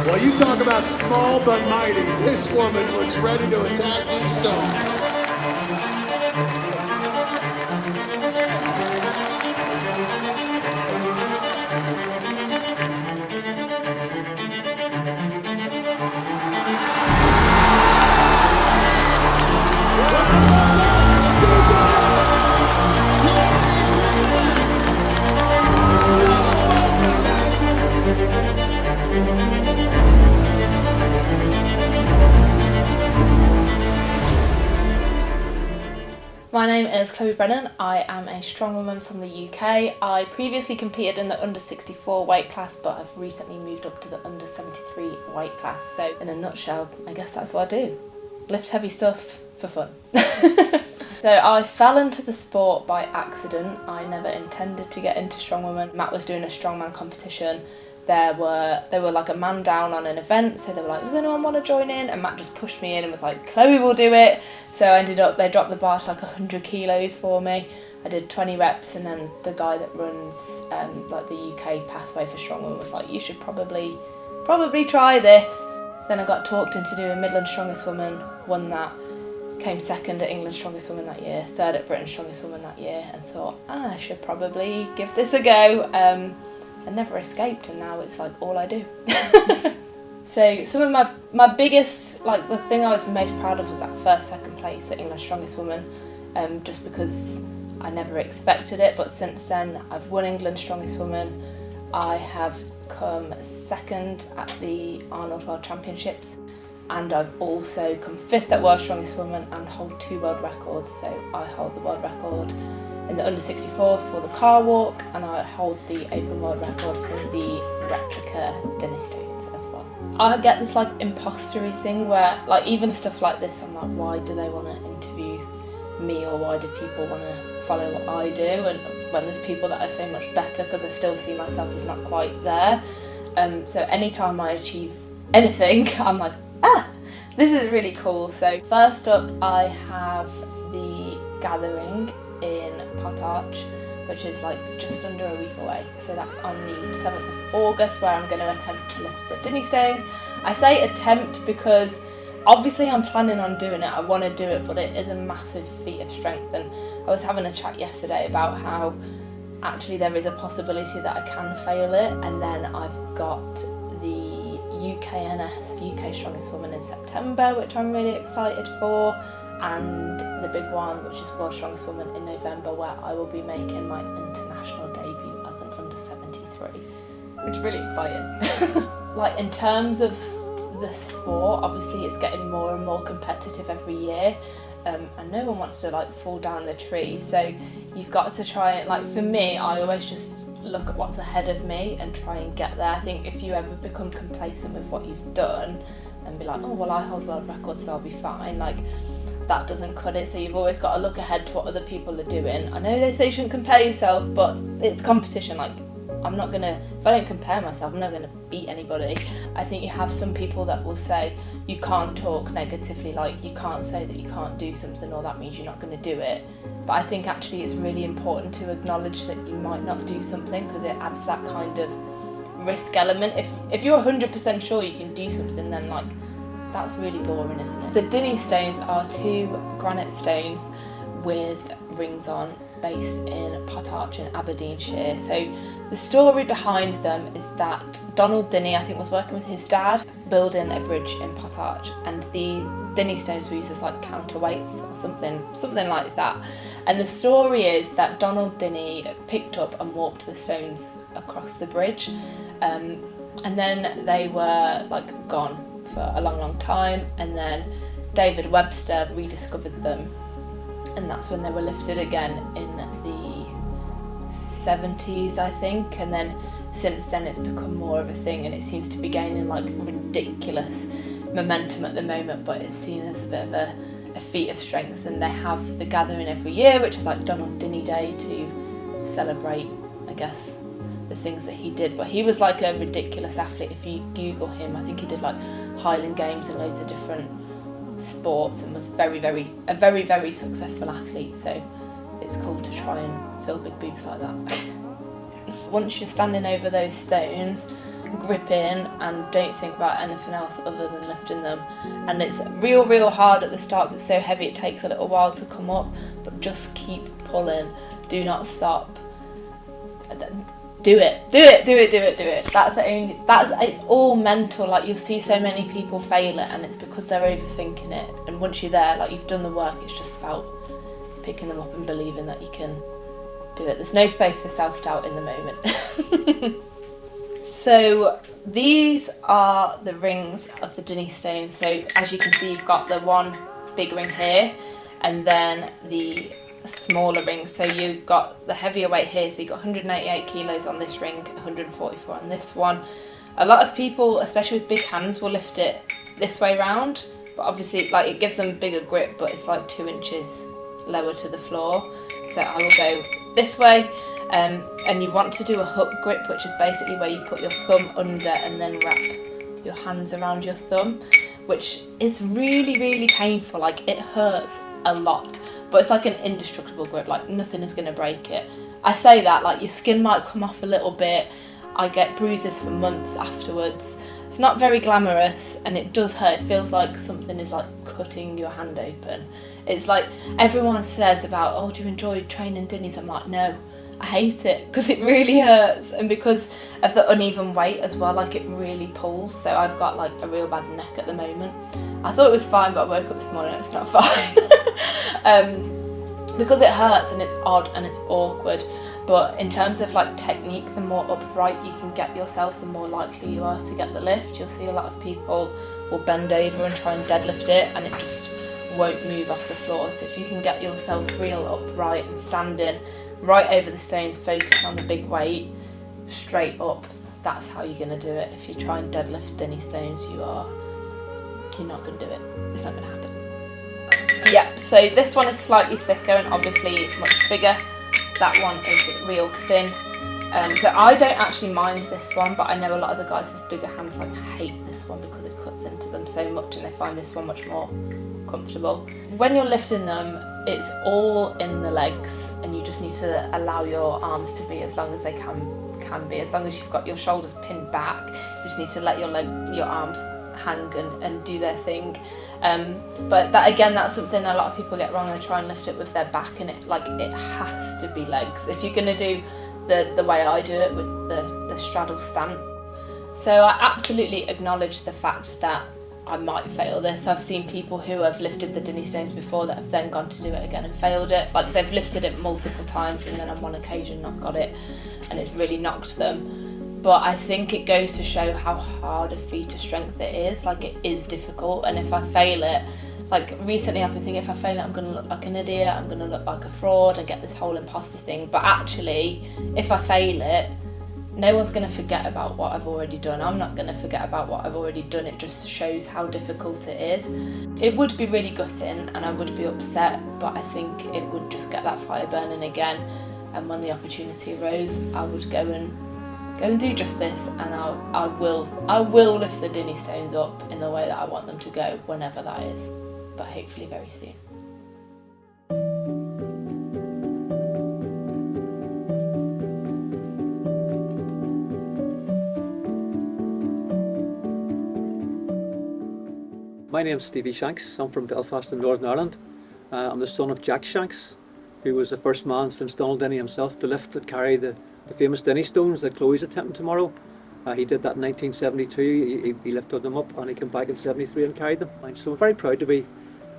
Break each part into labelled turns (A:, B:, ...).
A: Well, you talk about small but mighty. This woman looks ready to attack these stones.
B: My name is Brennan. I am a strongwoman from the UK. I previously competed in the under 64 weight class, but I've recently moved up to the under 73 weight class. So in a nutshell, I guess that's what I do. Lift heavy stuff for fun. So I fell into the sport by accident. I never intended to get into strongwoman. Matt was doing a strongman competition. They were like a man down on an event, so they were like, does anyone want to join in? And Matt just pushed me in and was like, Chloe will do it. So I ended up, they dropped the bar to like 100 kilos for me. I did 20 reps, and then the guy that runs like the UK pathway for strongwoman was like, you should probably try this. Then I got talked into doing Midland Strongest Woman, won that, came second at England's Strongest Woman that year, third at Britain's Strongest Woman that year, and thought, I should probably give this a go. I never escaped, and now it's like all I do. So some of my biggest, like the thing I was most proud of was that second place at England's Strongest Woman, just because I never expected it. But since then I've won England's Strongest Woman. I have come second at the Arnold World Championships, and I've also come fifth at World Strongest Woman and hold 2 world records. So I hold the world record in the under 64s for the car walk, and I hold the open world record for the replica Dinnie Stones as well. I get this like impostery thing where like even stuff like this, I'm like, why do they want to interview me, or why do people want to follow what I do? And when there's people that are so much better, because I still see myself as not quite there. So anytime I achieve anything, I'm like, this is really cool. So first up I have the gathering in Potarch, which is like just under a week away. So that's on the 7th of August, where I'm going to attempt to lift the Dinnie Stones. I say attempt because obviously I'm planning on doing it, I want to do it, but it is a massive feat of strength. And I was having a chat yesterday about how actually there is a possibility that I can fail it. And then I've got the UK Strongest Woman in September, which I'm really excited for, and the big one, which is World Strongest Woman in November, where I will be making my international debut as an under 73, which is really exciting. Like in terms of the sport, obviously it's getting more and more competitive every year, and no one wants to like fall down the tree, so you've got to try it. Like for me, I always just look at what's ahead of me and try and get there. I think if you ever become complacent with what you've done and be like, oh well, I hold world records so I'll be fine, like that doesn't cut it. So you've always got to look ahead to what other people are doing. I know they say you shouldn't compare yourself, but it's competition. Like I'm not gonna, if I don't compare myself, I'm not gonna beat anybody. I think you have some people that will say you can't talk negatively, like you can't say that you can't do something, or that means you're not gonna do it. But I think actually it's really important to acknowledge that you might not do something, because it adds that kind of risk element. If you're 100% sure you can do something, then like that's really boring, isn't it? The Dinnie Stones are 2 granite stones with rings on, based in Potarch in Aberdeenshire. So the story behind them is that Donald Dinnie, I think, was working with his dad building a bridge in Potarch, and the Dinnie Stones were used as like counterweights or something like that. And the story is that Donald Dinnie picked up and walked the stones across the bridge, and then they were like gone for a long time, and then David Webster rediscovered them, and that's when they were lifted again in the 70s, I think. And then since then it's become more of a thing, and it seems to be gaining like ridiculous momentum at the moment, but it's seen as a bit of a feat of strength. And they have the gathering every year, which is like Donald Dinnie Day, to celebrate, I guess, the things that he did. But he was like a ridiculous athlete. If you Google him, I think he did like Highland Games and loads of different sports, and was a very successful athlete. So it's cool to try and fill big boots like that. Once you're standing over those stones, grip in and don't think about anything else other than lifting them. And it's real hard at the start because it's so heavy it takes a little while to come up, but just keep pulling, do not stop. Do it. It's all mental. Like, you'll see so many people fail it and it's because they're overthinking it, and once you're there, like, you've done the work, it's just about picking them up and believing that you can do it. There's no space for self-doubt in the moment. So these are the rings of the Dinnie Stones. So as you can see, you've got the one big ring here and then the smaller rings. So you've got the heavier weight here, so you've got 188 kilos on this ring, 144 on this one. A lot of people, especially with big hands, will lift it this way round, but obviously, like, it gives them a bigger grip, but it's like 2 inches lower to the floor. So I will go this way. And you want to do a hook grip, which is basically where you put your thumb under and then wrap your hands around your thumb, which is really painful. Like, it hurts a lot, but it's like an indestructible grip. Like, nothing is going to break it. I say that, like, your skin might come off a little bit. I get bruises for months afterwards. It's not very glamorous and it does hurt. It feels like something is like cutting your hand open. It's like everyone says about, oh, do you enjoy training Dinnies? I'm like, no. I hate it because it really hurts, and because of the uneven weight as well, like, it really pulls. So I've got like a real bad neck at the moment. I thought it was fine, but I woke up this morning and it's not fine. Because it hurts and it's odd and it's awkward. But in terms of like technique, the more upright you can get yourself, the more likely you are to get the lift. You'll see a lot of people will bend over and try and deadlift it and it just won't move off the floor. So if you can get yourself real upright and standing right over the stones, focusing on the big weight, straight up, that's how you're going to do it. If you try and deadlift Dinnie Stones, you're not going to do it. It's not going to happen. Yeah, so this one is slightly thicker and obviously much bigger. That one is real thin. So I don't actually mind this one, but I know a lot of the guys with bigger hands like hate this one because it cuts into them so much and they find this one much more comfortable. When you're lifting them, it's all in the legs and you just need to allow your arms to be as long as they can be. As long as you've got your shoulders pinned back, you just need to let your arms hang and do their thing. But that, again, that's something a lot of people get wrong. They try and lift it with their back and it has to be legs. If you're going to do the way I do it with the straddle stance. So I absolutely acknowledge the fact that I might fail this. I've seen people who have lifted the Dinnie Stones before that have then gone to do it again and failed it. Like, they've lifted it multiple times and then on one occasion not got it and it's really knocked them. But I think it goes to show how hard a feat of strength it is. Like, it is difficult, and if I fail it, like recently I've been thinking, if I fail it I'm going to look like an idiot, I'm going to look like a fraud and get this whole imposter thing. But actually, if I fail it, no one's going to forget about what I've already done. I'm not going to forget about what I've already done. It just shows how difficult it is. It would be really gutting and I would be upset, but I think it would just get that fire burning again. And when the opportunity arose, I would go and do just this, and I will lift the Dinnie Stones up in the way that I want them to go, whenever that is, but hopefully very soon.
C: My name's Stevie Shanks. I'm from Belfast in Northern Ireland. I'm the son of Jack Shanks, who was the first man since Donald Dinnie himself to lift and carry the famous Dinnie Stones that Chloe's attempting tomorrow. He did that in 1972. He lifted them up and he came back in 73 and carried them. So I'm very proud to be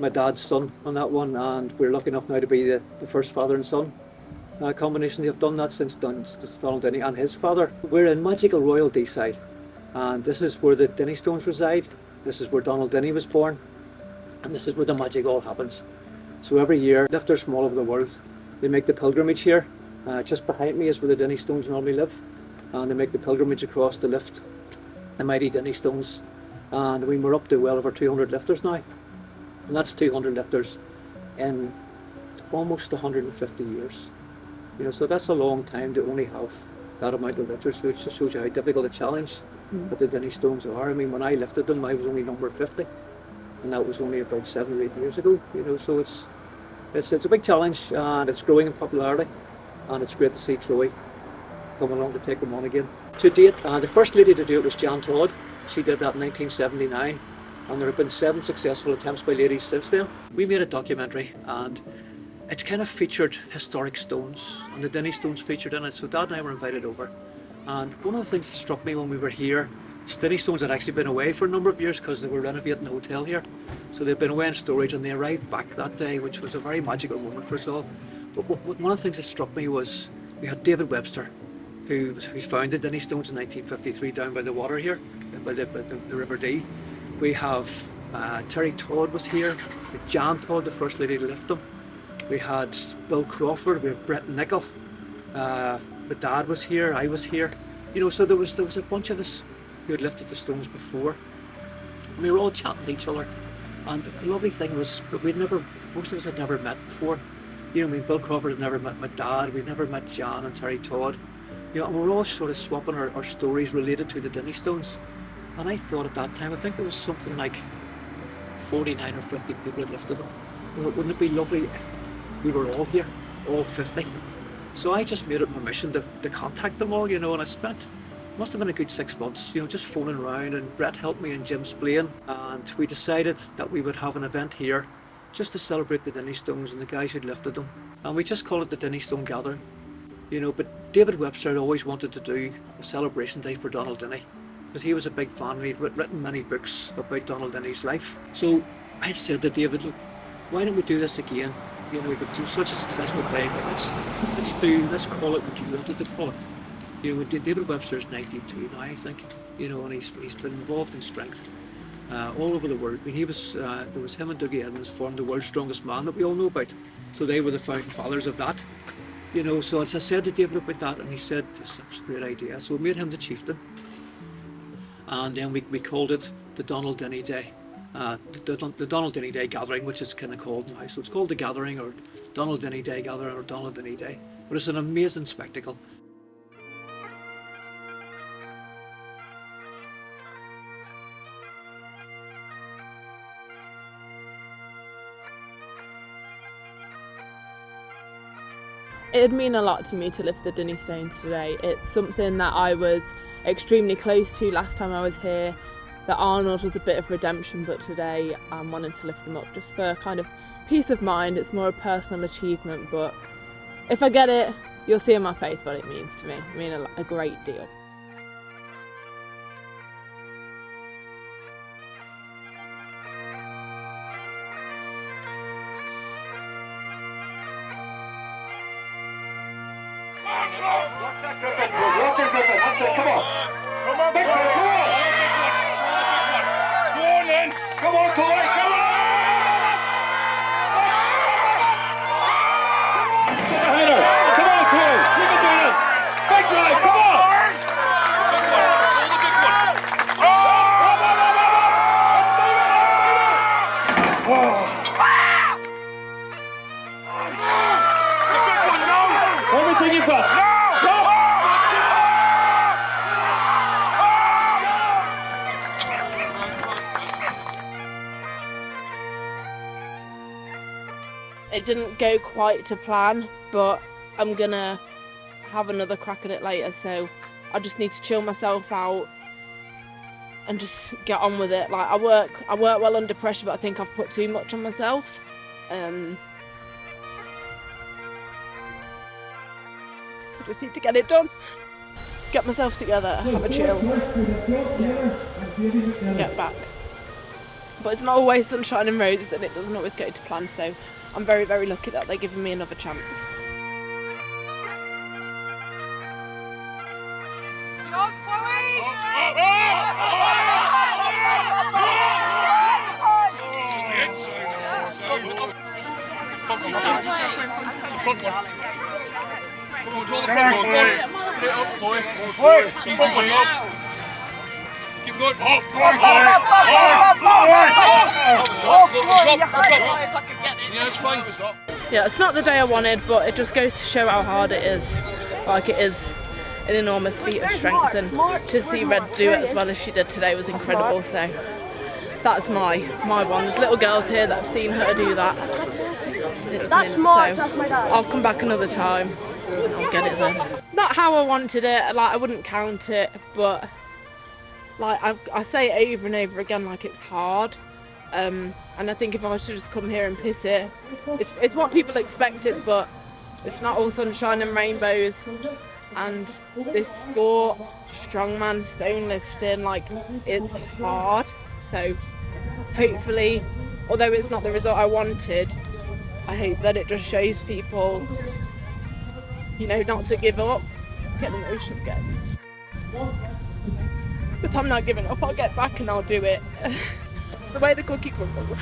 C: my dad's son on that one, and we're lucky enough now to be the first father and son combination to have done that since Donald Dinnie and his father. We're in magical Royal Deeside, and this is where the Dinnie Stones reside. This is where Donald Dinnie was born, and this is where the magic all happens. So every year, lifters from all over the world, they make the pilgrimage here. Just behind me is where the Dinnie Stones normally live, and they make the pilgrimage across to lift the mighty Dinnie Stones. And we're up to well over 200 lifters now, and that's 200 lifters in almost 150 years. You know, so that's a long time to only have that amount of lifters, which just shows you how difficult a challenge that the Dinnie Stones are. I mean, when I lifted them, I was only number 50, and that was only about 7 or 8 years ago. You know, so it's a big challenge, and it's growing in popularity, and it's great to see Chloe come along to take them on again. To date, the first lady to do it was Jan Todd. She did that in 1979, and there have been 7 successful attempts by ladies since then. We made a documentary, and it kind of featured historic stones, and the Dinnie Stones featured in it, so Dad and I were invited over. And one of the things that struck me when we were here, Dinnie Stones had actually been away for a number of years because they were renovating the hotel here. So they'd been away in storage, and they arrived back that day, which was a very magical moment for us all. But one of the things that struck me was we had David Webster, who founded Dinnie Stones in 1953 down by the water here, by the River Dee. We have Terry Todd was here, Jan Todd, the first lady to lift them. We had Bill Crawford, we had Brett Nickel. My dad was here, I was here. You know, so there was a bunch of us who had lifted the stones before. And we were all chatting to each other. And the lovely thing was, most of us had never met before. You know, I mean, Bill Crawford had never met my dad, we'd never met Jan and Terry Todd. You know, and we were all sort of swapping our stories related to the Dinnie Stones. And I thought at that time, I think there was something like 49 or 50 people had lifted them. Wouldn't it be lovely if we were all here, all 50? So I just made it my mission to contact them all, you know, and I must have been a good 6 months, you know, just phoning around, and Brett helped me and Jim Splain, and we decided that we would have an event here just to celebrate the Dinnie Stones and the guys who'd lifted them. And we just called it the Dinnie Stone Gathering, you know, but David Webster had always wanted to do a celebration day for Donald Dinnie, because he was a big fan and he'd written many books about Donald Dinnie's life. So I said to David, look, why don't we do this again? You know, it was such a successful play, but let's call it what you wanted to call it. You know, David Webster's 92 now, I think, you know, and he's been involved in strength all over the world. I mean, there was him and Dougie Edmonds formed the world's strongest man that we all know about. So they were the founding fathers of that. You know, so as I said to David about that, and he said, that's a great idea. So we made him the chieftain. And then we called it the Donald Dinnie Day. The Donald Dinnie Day Gathering, which is kind of called now. So it's called the Gathering, or Donald Dinnie Day Gathering, or Donald Dinnie Day. But it's an amazing spectacle.
B: It'd mean a lot to me to lift the Dinnie Stones today. It's something that I was extremely close to last time I was here. The Arnold was a bit of redemption, but today I'm wanting to lift them up just for kind of peace of mind. It's more a personal achievement, but if I get it, you'll see in my face what it means to me. It means a great deal.
A: That's it, come on. Come on, big one, come on. Go on then. Come on, Corey, come on. Get the header. Come on, Corey. You can do this. Big drive, come on. Everything you've got.
B: It didn't go quite to plan, but I'm gonna have another crack at it later, so I just need to chill myself out and just get on with it. Like I work well under pressure, but I think I've put too much on myself. So I just need to get it done, get myself together, have a chill, get back. But it's not always sunshine and roses, and it doesn't always go to plan, so I'm very, very lucky that they're giving me another chance.
A: Keep going.
B: Yeah, it's not the day I wanted, but it just goes to show how hard it is. Like, it is an enormous feat of strength, and to see Red do it as well as she did today was incredible. So that's my one. There's little girls here that have seen her do that. That's my dad. I'll come back another time I'll get it then.
D: Not how I wanted it, like I wouldn't count it, but like I say it over and over again, like it's hard. And I think if I was to just come here and piss it, it's what people expected, but it's not all sunshine and rainbows. And this sport, strongman, stone lifting, like it's hard. So hopefully, although it's not the result I wanted, I hope that it just shows people, you know, not to give up. Get the motion again. But I'm not giving up, I'll get back and I'll do it. It's the way the cookie crumbles.